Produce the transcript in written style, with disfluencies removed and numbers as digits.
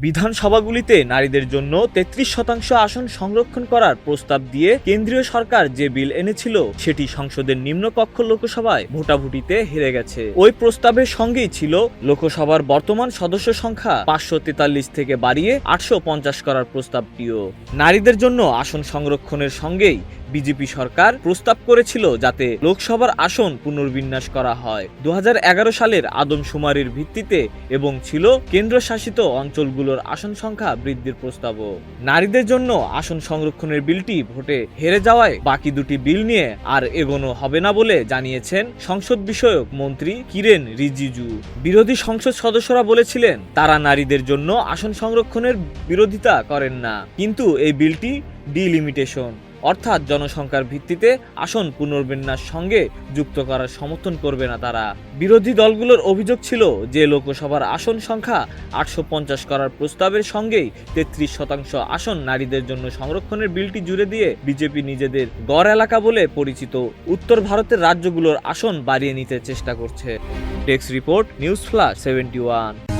বিধানসভাগুলিতে নারীদের জন্য ৩৩% আসন সংরক্ষণ করার প্রস্তাব দিয়ে কেন্দ্রীয় সরকার যে বিল এনেছিল সেটি সংসদের নিম্নকক্ষ লোকসভায় ভোটাভুটিতে হেরে গেছে। ওই প্রস্তাবের সঙ্গেই ছিল লোকসভার বর্তমান সদস্য সংখ্যা 543 থেকে বাড়িয়ে 850 করার প্রস্তাবটিও। নারীদের জন্য আসন সংরক্ষণের সঙ্গেই বিজেপি সরকার প্রস্তাব করেছিল যাতে লোকসভার আসন পুনর্বিন্যাস করা হয় 2011 সালের আদমশুমারির ভিত্তিতে এবং ছিল কেন্দ্রশাসিত অঞ্চলগুলোর আসন সংখ্যা বৃদ্ধির প্রস্তাবও। নারীদের জন্য আসন সংরক্ষণের বিলটি ভোটে হেরে যাওয়ায় বাকি দুটি বিল নিয়ে আর এগোনো হবে না বলে জানিয়েছেন সংসদ বিষয়ক মন্ত্রী কিরেন রিজিজু। বিরোধী সংসদ সদস্যরা বলেছিলেন তারা নারীদের জন্য আসন সংরক্ষণের বিরোধিতা করেন না, কিন্তু এই বিলটি ডিলিমিটেশন অর্থাৎ জনসংখ্যার ভিত্তিতে আসন পুনর্বিন্যাস সঙ্গে যুক্ত করার সমর্থন করবে না তারা। বিরোধী দলগুলোর অভিযোগ ছিল যে লোকসভার আসন সংখ্যা 850 করার প্রস্তাবের সঙ্গেই 33% আসন নারীদের জন্য সংরক্ষণের বিলটি জুড়ে দিয়ে বিজেপি নিজেদের গড় এলাকা বলে পরিচিত উত্তর ভারতের রাজ্যগুলোর আসন বাড়িয়ে নিতে চেষ্টা করছে। Desk report, news flash 71।